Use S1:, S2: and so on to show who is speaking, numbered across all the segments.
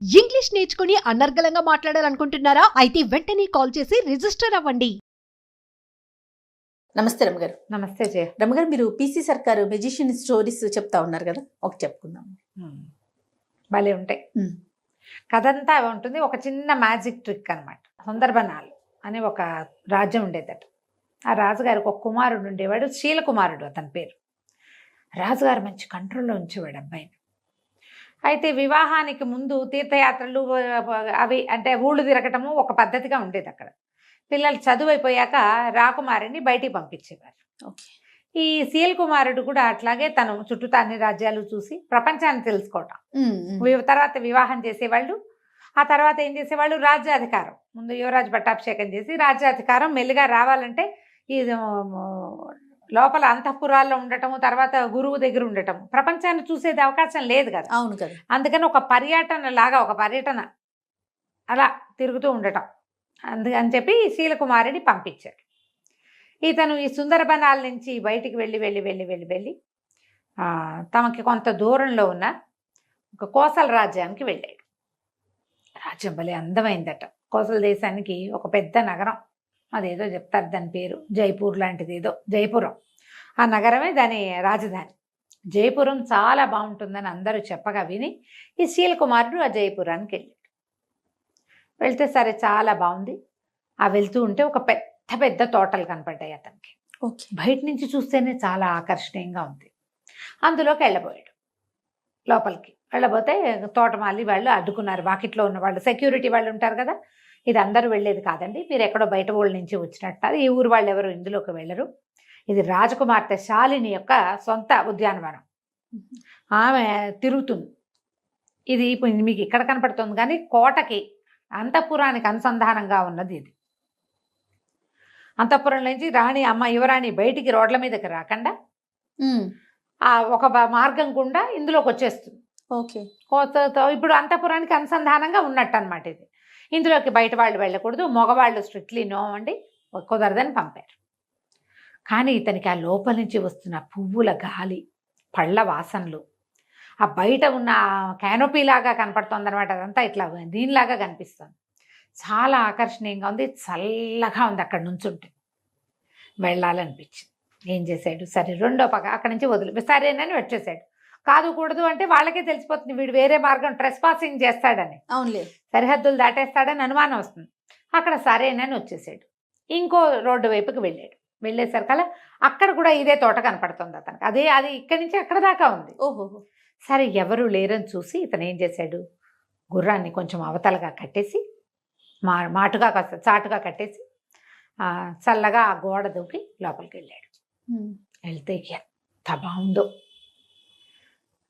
S1: English నేర్చుకుని అనర్గళంగా మాట్లాడాలనుకుంటున్నారా? అయితే వెంటనే కాల్ చేసి రిజిస్టర్ అవ్వండి.
S2: నమస్తే రమ్మగారు.
S3: నమస్తే జయ.
S2: రమ్మగారు, మీరు పీసీ సర్కారు మెజిషియన్ స్టోరీస్ చెప్తా ఉన్నారు కదా, ఒకటి చెప్పుకుందాం.
S3: భలే ఉంటాయి. కథంతా ఉంటుంది. ఒక చిన్న మ్యాజిక్ ట్రిక్ అనమాట. సుందర్బనాలు అని ఒక రాజ్యం ఉండేదట. ఆ రాజుగారికి ఒక కుమారుడు ఉండేవాడు, శీలకుమారుడు అతని పేరు. రాజుగారు మంచి కంట్రోల్లో ఉంచేవాడు అబ్బాయిని. అయితే వివాహానికి ముందు తీర్థయాత్రలు అవి అంటే ఊళ్ళు తిరగటము ఒక పద్ధతిగా ఉండేది అక్కడ. పిల్లలు చదువు అయిపోయాక రాకుమారిని బయటికి పంపించేవారు. ఈ శీల్ కుమారుడు కూడా అట్లాగే తను చుట్టూ అన్ని రాజ్యాలు చూసి ప్రపంచాన్ని తెలుసుకోవటం. తర్వాత వివాహం చేసేవాళ్ళు. ఆ తర్వాత ఏం చేసేవాళ్ళు, రాజ్యాధికారం. ముందు యువరాజు పట్టాభిషేకం చేసి రాజ్యాధికారం మెల్లిగా రావాలంటే ఈ లోపల అంతఃపురాల్లో ఉండటము, తర్వాత గురువు దగ్గర ఉండటము, ప్రపంచాన్ని చూసేది అవకాశం లేదు కదా.
S2: అవును కదా. అందుకని
S3: ఒక పర్యటన అలా తిరుగుతూ ఉండటం. అందుకని చెప్పి శీలకుమారిని పంపించాడు. ఇతను ఈ సుందరబనాల నుంచి బయటికి వెళ్ళి తమకి కొంత దూరంలో ఉన్న ఒక కోసల రాజ్యానికి వెళ్ళాడు. రాజ్యం భలే అందమైందట. కోసల దేశానికి ఒక పెద్ద నగరం, అదేదో చెప్తారు దాని పేరు, జైపూర్ లాంటిది ఏదో, జైపురం. ఆ నగరమే దాని రాజధాని. జైపురం చాలా బాగుంటుందని అందరూ చెప్పగా విని ఈ శీలకుమారుడు ఆ జైపురానికి వెళ్ళాడు. వెళ్తే సరే చాలా బాగుంది. ఆ వెళ్తూ ఉంటే ఒక పెద్ద తోటలు కనపడ్డాయి అతనికి. బయట నుంచి చూస్తేనే చాలా ఆకర్షణీయంగా ఉంది. అందులోకి వెళ్ళబోయాడు. లోపలికి వెళ్ళబోతే తోటమాలి వాళ్ళు అడ్డుకున్నారు. వాకిట్లో ఉన్న వాళ్ళు, సెక్యూరిటీ వాళ్ళు ఉంటారు కదా, ఇది అందరూ వెళ్ళేది కాదండి, మీరు ఎక్కడో బయట ఊళ్ళ నుంచి వచ్చినట్టు, ఈ ఊరు వాళ్ళు ఎవరు ఇందులోకి వెళ్ళరు, ఇది రాజకుమార్తె శాలిని యొక్క సొంత ఉద్యానవనం, ఆమె తిరుగుతుంది, ఇది మీకు ఇక్కడ కనపడుతుంది కానీ కోటకి అంతఃపురానికి అనుసంధానంగా ఉన్నది ఇది. అంతఃపురం నుంచి రాణి యువరాణి బయటికి రోడ్ల మీదకి రాకుండా ఒక మార్గం గుండా ఇందులోకి వచ్చేస్తుంది. ఇప్పుడు అంతఃపురానికి అనుసంధానంగా ఉన్నట్టు అనమాట ఇది. ఇందులోకి బయట వాళ్ళు వెళ్ళకూడదు, మగవాళ్ళు స్ట్రిక్ట్లీ నో అండి, కుదరదని పంపారు. కానీ ఇతనికి ఆ లోపల నుంచి వస్తున్న పువ్వుల గాలి, పళ్ళ వాసనలు, ఆ బయట ఉన్న క్యానోపీ లాగా కనపడుతుంది అనమాట, అదంతా ఇట్లా దీనిలాగా కనిపిస్తుంది. చాలా ఆకర్షణీయంగా ఉంది, చల్లగా ఉంది. అక్కడ నుంచుంటే వెళ్ళాలనిపించింది. ఏం చేశాడు, సరే రెండో పక్క అక్కడి నుంచి వదిలి సరేనని వచ్చేసాడు. కాదు కూడదు అంటే వాళ్ళకే తెలిసిపోతుంది, వీడు వేరే మార్గం ట్రెస్ పాసింగ్ చేస్తాడని, అవునులే సరిహద్దులు దాటేస్తాడని అనుమానం వస్తుంది. అక్కడ సరేనని వచ్చేసాడు. ఇంకో రోడ్డు వైపుకి వెళ్ళాడు. వెళ్ళేసరికల్లా అక్కడ కూడా ఇదే తోట కనపడుతుంది అతనికి. అది ఇక్కడి నుంచి అక్కడ దాకా ఉంది. ఓహో, సరే ఎవరు లేరని చూసి ఇతను ఏం చేశాడు, గుర్రాన్ని కొంచెం అవతలగా కట్టేసి, మాటుగా కాస్త చాటుగా కట్టేసి చల్లగా ఆ గోడ దూకి లోపలికి వెళ్ళాడు. వెళ్తే ఎంత బాగుందో,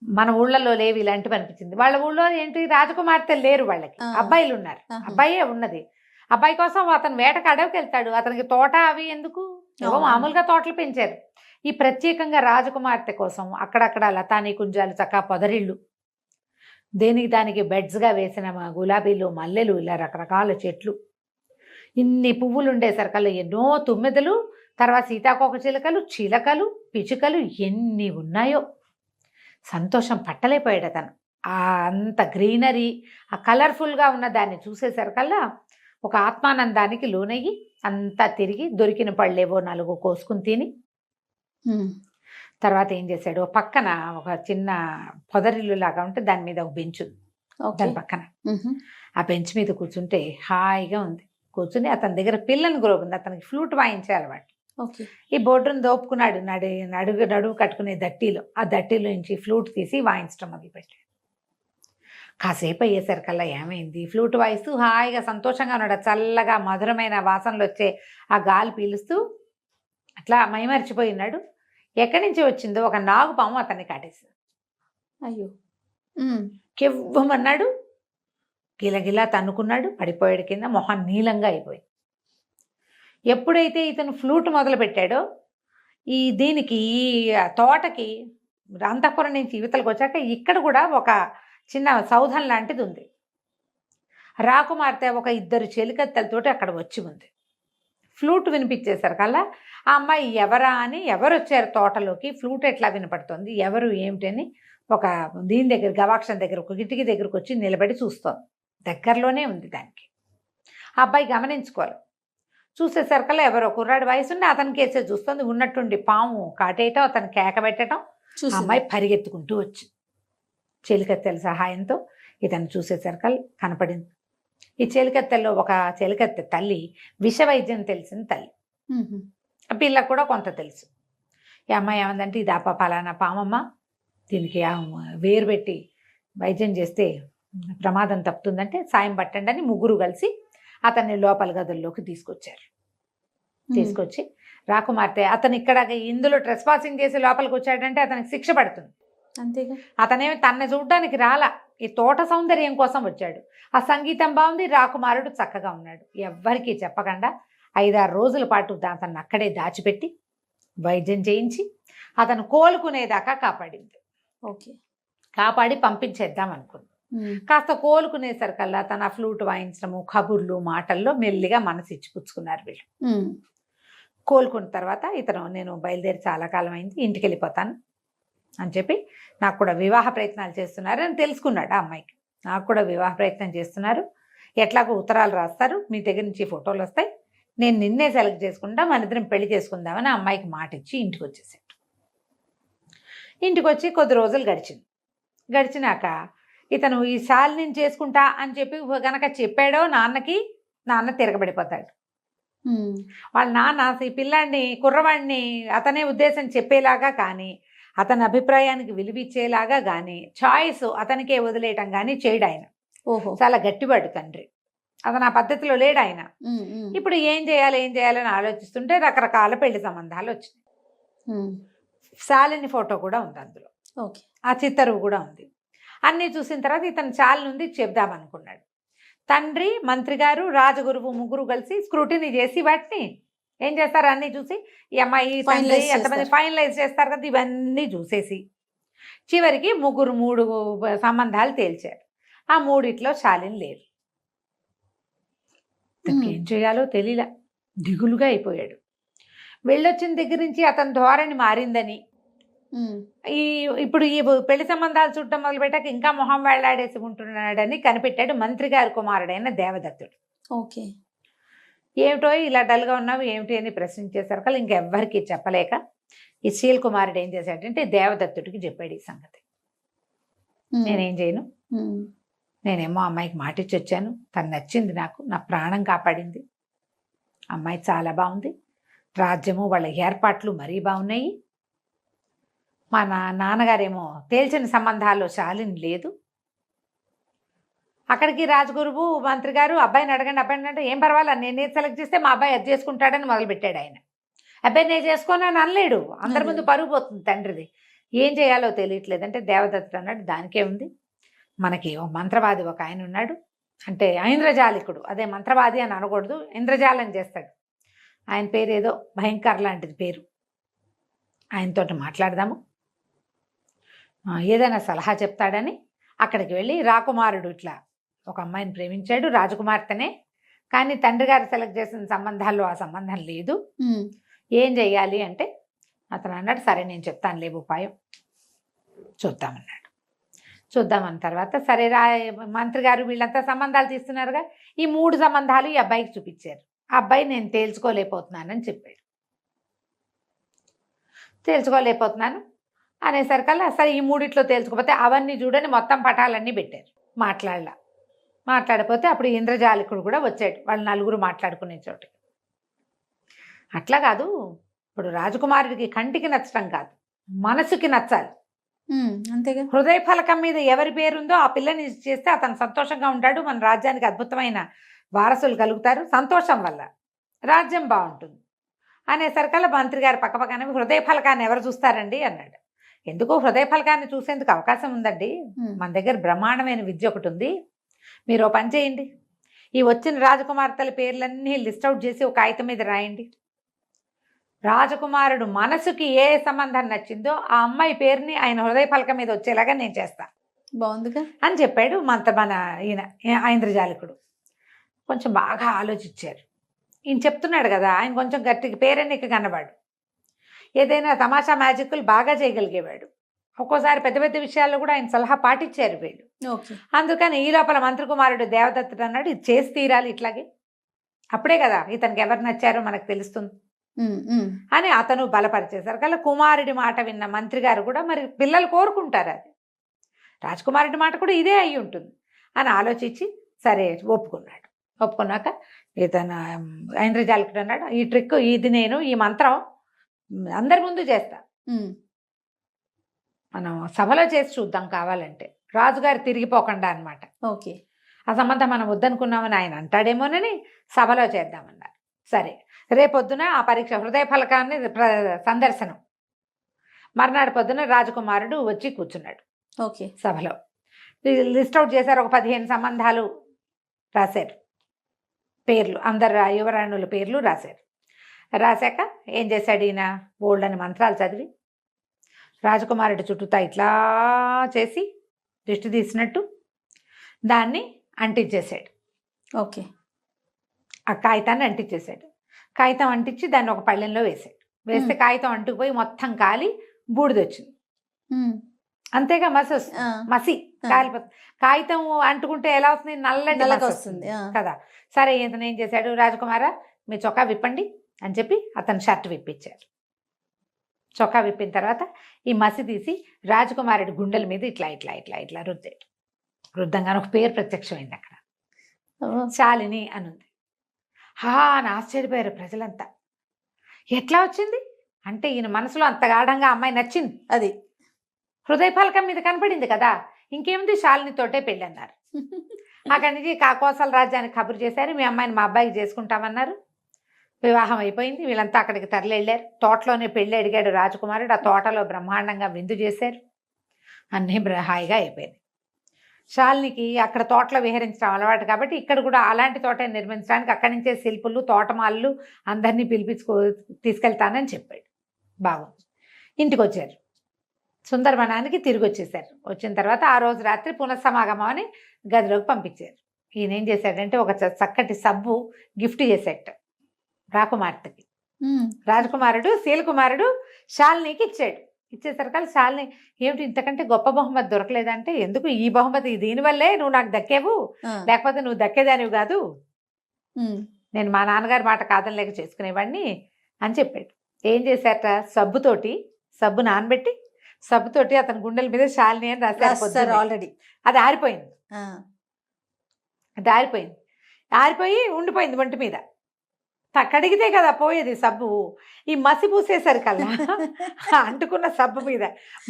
S3: మన ఊళ్ళలో లేవు ఇలాంటివి అనిపించింది. వాళ్ళ ఊళ్ళో ఏంటి, రాజకుమార్తెలు లేరు, వాళ్ళకి అబ్బాయిలు ఉన్నారు, అబ్బాయే ఉన్నది. అబ్బాయి కోసం అతను వేటకు అడవికి వెళ్తాడు. అతనికి తోట అవి ఎందుకు, ఏవో మామూలుగా తోటలు పెంచారు. ఈ ప్రత్యేకంగా రాజకుమార్తె కోసం అక్కడక్కడ లతానీ కుంజాలు, చక్కా పొదరిళ్ళు, దేనికి దానికి బెడ్స్గా వేసిన గులాబీలు, మల్లెలు, ఇలా రకరకాల చెట్లు, ఇన్ని పువ్వులు ఉండేసరికల్లా ఎన్నో తుమ్మెదలు, తర్వాత సీతాకోక చిలకలు, పిచుకలు ఎన్ని ఉన్నాయో. సంతోషం పట్టలేకపోయాడు అతను. అంత గ్రీనరీ, ఆ కలర్ఫుల్గా ఉన్న దాన్ని చూసేసరికల్లా ఒక ఆత్మానందానికి లోనయ్యి అంతా తిరిగి దొరికిన పళ్ళేవో 4 కోసుకుని తిని, తర్వాత ఏం చేశాడు, పక్కన ఒక చిన్న పొదరిల్లు లాగా ఉంటే దాని మీద ఒక బెంచ్, దాని పక్కన ఆ బెంచ్ మీద కూర్చుంటే హాయిగా ఉంది. కూర్చుని అతని దగ్గర పిల్లని గ్రోబ్ ఉంది, అతనికి ఫ్లూట్ వాయించే అలవాటు. ఈ బోర్డును దోపుకున్నాడు, నడువు కట్టుకునే దట్టీలో, ఆ దట్టీలో నుంచి ఫ్లూట్ తీసి వాయించడం మొదలుపెట్టాడు. కాసేపు అయ్యేసరికల్లా ఏమైంది, ఫ్లూట్ వాయిస్తూ హాయిగా సంతోషంగా ఉన్నాడు. చల్లగా మధురమైన వాసనలు వచ్చే ఆ గాలి పీలుస్తూ అట్లా మైమరిచిపోయినాడు. ఎక్కడి నుంచి వచ్చిందో ఒక నాగుపాము అతన్ని కాటేసింది. అయ్యో, కెవ్వమన్నాడు, గిలగిలా తన్నుకున్నాడు, పడిపోయాడు కింద, మొహం నీలంగా అయిపోయి. ఎప్పుడైతే ఇతను ఫ్లూట్ మొదలు పెట్టాడో, దీనికి తోటకి అంతఃపురం నుంచి యువతలకు వచ్చాక ఇక్కడ కూడా ఒక చిన్న సౌధం లాంటిది ఉంది. రాకుమార్తె ఒక 2 చెలికత్తెలతోటి అక్కడ వచ్చి ఉంది. ఫ్లూట్ వినిపించేసరికల్లా ఆ అమ్మాయి ఎవరా అని, ఎవరు వచ్చారు తోటలోకి, ఫ్లూట్ ఎట్లా వినపడుతుంది, ఎవరు ఏమిటని ఒక దీని దగ్గర గవాక్షం దగ్గర ఒక కిటికీ దగ్గరకు వచ్చి నిలబడి చూస్తోంది. దగ్గరలోనే ఉంది దానికి. ఆ అబ్బాయి గమనించుకోవాలి. చూసేసరికల్లా ఎవరో కుర్రాడి వయసుండి అతని కేసే చూస్తుంది. ఉన్నట్టుండి పాము కాటేయటం, అతను కేక పెట్టడం, ఆ అమ్మాయి పరిగెత్తుకుంటూ వచ్చింది చెలికత్తెల సహాయంతో. ఇతను చూసేసరికల్ కనపడింది. ఈ చెలికత్తెల్లో ఒక చెలికత్తె తల్లి విష వైద్యం తెలిసిన తల్లి. ఆ పిల్లకు కూడా కొంత తెలుసు. ఈ అమ్మాయి ఏమందంటే, ఇది పలానా పామమ్మ, దీనికి వేరు పెట్టి వైద్యం చేస్తే ప్రమాదం తప్పుతుందంటే సాయం పట్టండి అని ముగ్గురు కలిసి అతన్ని లోపల గదుల్లోకి తీసుకొచ్చారు. తీసుకొచ్చి రాకుమార్తె అతను ఇక్కడ ఇందులో ట్రెస్ పాసింగ్ చేసి లోపలికి వచ్చాడంటే అతనికి శిక్ష పడుతుంది.
S2: అంతేగా.
S3: అతనేమి తనని చూడ్డానికి రాలా, ఈ తోట సౌందర్యం కోసం వచ్చాడు. ఆ సంగీతం బాగుంది, రాకుమారుడు చక్కగా ఉన్నాడు. ఎవ్వరికీ చెప్పకుండా 5-6 రోజుల పాటు అతన్ని అక్కడే దాచిపెట్టి వైద్యం చేయించి అతను కోలుకునేదాకా కాపాడింది.
S2: ఓకే.
S3: కాపాడి పంపించేద్దాం అనుకుంది. కాస్త కోలుకునేసరికల్లా తన ఫ్లూట్ వాయించడము, కబుర్లు, మాటల్లో మెల్లిగా మనసు ఇచ్చిపుచ్చుకున్నారు వీళ్ళు. కోలుకున్న తర్వాత ఇతను, నేను బయలుదేరి చాలా కాలం అయింది, ఇంటికి వెళ్ళిపోతాను అని చెప్పి, నాకు కూడా వివాహ ప్రయత్నాలు చేస్తున్నారు అని తెలుసుకున్నాడు ఆ అమ్మాయికి. నాకు కూడా వివాహ ప్రయత్నం చేస్తున్నారు, ఎట్లాగో ఉత్తరాలు రాస్తారు, మీ దగ్గర నుంచి ఫోటోలు వస్తాయి, నేను నిన్నే సెలెక్ట్ చేసుకుంటా, మన ఇద్దరం పెళ్లి చేసుకుందామని ఆ అమ్మాయికి మాట ఇచ్చి ఇంటికి వచ్చేసాడు. ఇంటికి వచ్చి కొద్ది రోజులు గడిచినాక ఇతను ఈ శాలిని చేసుకుంటా అని చెప్పి గనక చెప్పాడో నాన్న తిరగబడిపోతాడు. వాళ్ళ నాన్న ఈ పిల్లాడిని, కుర్రవాడిని అతనే ఉద్దేశం చెప్పేలాగా కానీ, అతని అభిప్రాయానికి విలువిచ్చేలాగా కానీ, చాయిస్ అతనికే వదిలేయటం కానీ చేయడు ఆయన. చాలా గట్టివాడు తండ్రి. అతను ఆ పద్ధతిలో లేడు ఆయన. ఇప్పుడు ఏం చేయాలని ఆలోచిస్తుంటే రకరకాల పెళ్లి సంబంధాలు వచ్చినాయి. శాలిని ఫోటో కూడా ఉంది అందులో, ఆ చిత్తరువు కూడా ఉంది. అన్నీ చూసిన తర్వాత ఇతను శాలిని ఉంది చెప్దామనుకున్నాడు. తండ్రి, మంత్రి గారు, రాజగురువు ముగ్గురు కలిసి స్క్రూటినీ చేసి వాటిని ఏం చేస్తారు, అన్నీ చూసి ఈ అమ్మాయి తండ్రి ఎంతమంది ఫైనలైజ్ చేస్తారు కదా, ఇవన్నీ చూసేసి చివరికి 3 సంబంధాలు తేల్చారు. ఆ 3 శాలిని లేదు. ఏం చేయాలో తెలియలా, దిగులుగా అయిపోయాడు. వెళ్ళొచ్చిన దగ్గర నుంచి అతని ధోరణి మారిందని, ఇప్పుడు ఈ పెళ్లి సంబంధాలు చూడటం మొదలుపెట్టాక ఇంకా మొహం వేళ్లాడేసి ఉంటున్నాడని కనిపెట్టాడు మంత్రి గారి కుమారుడైన దేవదత్తుడు.
S2: ఓకే.
S3: ఏమిటో ఇలా డల్గా ఉన్నావు ఏమిటి అని ప్రశ్నించేసరికి కల ఇంకెవ్వరికి చెప్పలేక ఈ శీల్ కుమారుడు ఏం చేశాడంటే దేవదత్తుడికి చెప్పాడు ఈ సంగతి. నేనేం చేయను, నేనేమో అమ్మాయికి మాటిచ్చి వచ్చాను, తను నచ్చింది నాకు, నా ప్రాణం కాపాడింది, అమ్మాయి చాలా బాగుంది, రాజ్యము వాళ్ళ ఏర్పాట్లు మరీ బాగున్నాయి, మా నాన్నగారేమో తేల్చిన సంబంధాల్లో శాలిని లేదు. అక్కడికి రాజగురువు మంత్రి గారు అబ్బాయిని అడగండి అంటే ఏం పర్వాలేదు, నేనే సెలెక్ట్ చేస్తే మా అబ్బాయి అది చేసుకుంటాడని మొదలుపెట్టాడు ఆయన. అబ్బాయి నేను చేసుకోనని అనలేడు, అందరి ముందు పరుగు పోతుంది తండ్రిది. ఏం చేయాలో తెలియట్లేదు అంటే దేవదత్తుడు అన్నాడు, దానికే ఉంది, మనకి ఓ మంత్రవాది ఒక ఆయన ఉన్నాడు, అంటే ఐంద్రజాలికుడు, అదే మంత్రవాది అని అనకూడదు, ఇంద్రజాలం చేస్తాడు, ఆయన పేరు ఏదో భయంకర్ లాంటిది పేరు, ఆయనతో మాట్లాడదాము, ఏదైనా సలహా చెప్తాడని అక్కడికి వెళ్ళి, రాకుమారుడు ఇట్లా ఒక అమ్మాయిని ప్రేమించాడు, రాజకుమార్తెనే, కానీ తండ్రి గారు సెలెక్ట్ చేసిన సంబంధాల్లో ఆ సంబంధం లేదు, ఏం చెయ్యాలి అంటే అతను అన్నాడు, సరే నేను చెప్తాను లేవు ఉపాయం, చూద్దామన్నాడు. చూద్దామన్న తర్వాత సరే మంత్రి గారు వీళ్ళంతా సంబంధాలు తీస్తున్నారుగా, ఈ 3 సంబంధాలు ఈ అబ్బాయికి చూపించారు. ఆ అబ్బాయి నేను తేల్చుకోలేకపోతున్నానని చెప్పాడు. తేల్చుకోలేకపోతున్నాను అనేసరికల్లా సరే ఈ 3 తేల్చుకోకపోతే అవన్నీ చూడని మొత్తం పటాలన్నీ పెట్టారు. మాట్లాడపోతే అప్పుడు ఇంద్రజాలికుడు కూడా వచ్చాడు, వాళ్ళు 4 మాట్లాడుకునే చోటు. అట్లా కాదు, ఇప్పుడు రాజకుమారుడికి కంటికి నచ్చడం కాదు, మనసుకి నచ్చాలి.
S2: అంతేగా.
S3: హృదయ ఫలకం మీద ఎవరి పేరుందో ఆ పిల్లని చేస్తే అతను సంతోషంగా ఉంటాడు, మన రాజ్యానికి అద్భుతమైన వారసులు కలుగుతారు, సంతోషం వల్ల రాజ్యం బాగుంటుంది అనేసరికల్లా మంత్రి గారు పక్కపక్కనే హృదయ ఫలకాన్ని ఎవరు చూస్తారండి అన్నాడు. ఎందుకు హృదయ ఫలకాన్ని చూసేందుకు అవకాశం ఉందండి, మన దగ్గర బ్రహ్మాండమైన విద్య ఒకటి ఉంది, మీరు ఓ పని చేయండి, ఈ వచ్చిన రాజకుమార్తెల పేర్లన్నీ లిస్ట్ అవుట్ చేసి ఒక కాగితం మీద రాయండి, రాజకుమారుడు మనసుకి ఏ సంబంధం నచ్చిందో ఆ అమ్మాయి పేరుని ఆయన హృదయ ఫలకం మీద వచ్చేలాగా నేను చేస్తా,
S2: బాగుందిగా అని
S3: చెప్పాడు మన ఈయన ఐంద్రజాలికుడు. కొంచెం బాగా ఆలోచించారు, ఈయన చెప్తున్నాడు కదా, ఆయన కొంచెం గట్టిగా పేరెన్నిక కన్నవాడు, ఏదైనా తమాషా మ్యాజిక్లు బాగా చేయగలిగేవాడు, ఒక్కోసారి పెద్ద పెద్ద విషయాల్లో కూడా ఆయన సలహా పాటించారు వీళ్ళు.
S2: ఓకే.
S3: అందుకని ఈ లోపల మంత్రి కుమారుడు దేవదత్తుడు అన్నాడు, ఇది చేసి తీరాలి ఇట్లాగే, అప్పుడే కదా ఇతనికి ఎవరు నచ్చారో మనకు తెలుస్తుంది అని అతను బలపరిచేశారు. కల్లా కుమారుడి మాట విన్న మంత్రి గారు కూడా మరి పిల్లలు కోరుకుంటారు, అది రాజకుమారుడి మాట కూడా ఇదే అయి ఉంటుంది అని ఆలోచించి సరే ఒప్పుకున్నాడు. ఒప్పుకున్నాక ఇతను ఐంద్రజాలికుడు అన్నాడు, ఈ ట్రిక్ ఇది నేను ఈ మంత్రం అందరి ముందు చేస్తా, మనం సభలో చేసి చూద్దాం కావాలంటే, రాజుగారు తిరిగిపోకుండా అన్నమాట.
S2: ఓకే.
S3: ఆ సంబంధం మనం వద్దనుకున్నామని ఆయన అంటాడేమోనని సభలో చేద్దామన్నారు. సరే, రేపొద్దున ఆ పరీక్ష హృదయ ఫలకాన్ని సందర్శనం. మర్నాడు పొద్దున రాజకుమారుడు వచ్చి కూర్చున్నాడు
S2: ఓకే.
S3: సభలో. లిస్ట్ అవుట్ చేశారు, ఒక 15 సంబంధాలు రాశారు, పేర్లు అందరు యువరాణుల పేర్లు రాశారు. రాశాక ఏం చేశాడు ఈయన, బోల్డ్ అని మంత్రాలు చదివి రాజకుమారుడి చుట్టూతా ఇట్లా చేసి దృష్టి తీసినట్టు దాన్ని అంటించేశాడు.
S2: ఓకే.
S3: ఆ కాగితాన్ని అంటించేశాడు. కాగితం అంటించి దాన్ని ఒక పళ్ళెంలో వేసాడు. వేస్తే కాగితం అంటుకుపోయి మొత్తం కాలి బూడిదొచ్చింది. అంతేగా మసి వస్తుంది, మసి కాలిపోతుంది. కాగితం అంటుకుంటే ఎలా వస్తుంది, నల్లటి వస్తుంది కదా. సరే, ఇతను ఏం చేశాడు, రాజకుమారా మీ చొక్కా విప్పండి అని చెప్పి అతను షర్ట్ విప్పించారు. చొక్కా విప్పిన తర్వాత ఈ మసి తీసి రాజకుమారుడి గుండెల మీద ఇట్లా ఇట్లా ఇట్లా ఇట్లా రుద్దాడు. రుద్దంగానే ఒక పేరు ప్రత్యక్షమైంది అక్కడ, శాలిని అనుంది. అని ఆశ్చర్యపోయారు ప్రజలంతా. ఎట్లా వచ్చింది అంటే ఈయన మనసులో అంత గాఢంగా అమ్మాయి నచ్చింది, అది హృదయ ఫలకం మీద కనపడింది కదా, ఇంకేముంది శాలినితోటే పెళ్ళి అన్నారు. అక్కడి నుంచి కోసల రాజ్యానికి కబురు చేశారు, మీ అమ్మాయిని మా అబ్బాయికి చేసుకుంటామన్నారు. వివాహం అయిపోయింది, వీళ్ళంతా అక్కడికి తరలి వెళ్ళారు. తోటలోనే పెళ్ళి అడిగాడు రాజకుమారుడు, ఆ తోటలో బ్రహ్మాండంగా విందు చేశారు, అన్నీ హాయిగా అయిపోయింది. శాలినికి అక్కడ తోటలో విహరించడం అలవాటు కాబట్టి ఇక్కడ కూడా అలాంటి తోట నిర్మించడానికి అక్కడి నుంచే శిల్పులు తోటమాళ్ళు అందరినీ తీసుకెళ్తానని చెప్పాడు. బాగుంది. ఇంటికి వచ్చారు, సుందరవనానికి తిరిగి వచ్చేసారు. వచ్చిన తర్వాత ఆ రోజు రాత్రి పునఃసమాగమం అని గదిలోకి పంపించారు. ఈయన ఏం చేశాడంటే ఒక చక్కటి సబ్బు గిఫ్ట్ చేసేట రాకుమార్తెకి. రాజకుమారుడు శీలకుమారుడు శాలినికి ఇచ్చాడు. ఇచ్చేసరికి శాలిని ఏమిటి ఇంతకంటే గొప్ప బహుమతి దొరకలేదంటే, ఎందుకు ఈ బహుమతి దీనివల్లే నువ్వు నాకు దక్కేవు, లేకపోతే నువ్వు దక్కేదానివి కాదు, నేను మా నాన్నగారి మాట కాదనలేక చేసుకునేవాడిని అని చెప్పాడు. ఏం చేశారట, సబ్బు నానబెట్టి సబ్బుతోటి అతని గుండెల మీద శాలిని అని రాశారు. ఆల్రెడీ అది ఆరిపోయింది. అది ఆరిపోయి ఉండిపోయింది ఒంటి మీద. కడిగితే కదా పోయేది సబ్బు. ఈ మసి పూసేసరికల్లా అంటుకున్న సబ్బు మీద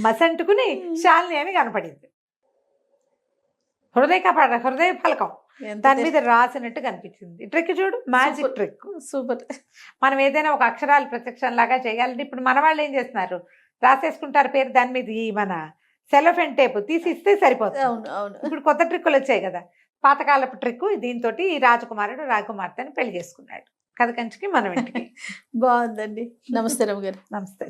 S3: మసి అంటుకుని శాలిని అని కనపడింది. హృదయ ఫలకం దాని మీద రాసినట్టు కనిపించింది. ట్రిక్ చూడు, మ్యాజిక్ ట్రిక్, సూపర్. మనం ఏదైనా ఒక అక్షరాలు ప్రత్యక్షం లాగా చేయాలంటే ఇప్పుడు మన వాళ్ళు ఏం చేస్తున్నారు, రాసేసుకుంటారు పేరు దాని మీద, ఈ మన సెలోఫెన్ టేప్ తీసి ఇస్తే సరిపోతుంది. ఇప్పుడు కొత్త ట్రిక్కులు వచ్చాయి కదా, పాతకాలపు ట్రిక్. దీంతో ఈ రాజకుమారుడు రాజకుమార్తెని పెళ్లి చేసుకున్నాడు. కథ కంచికి మనం ఇంటికి.
S2: బాగుందండి. నమస్తే రమ్య గారు.
S3: నమస్తే.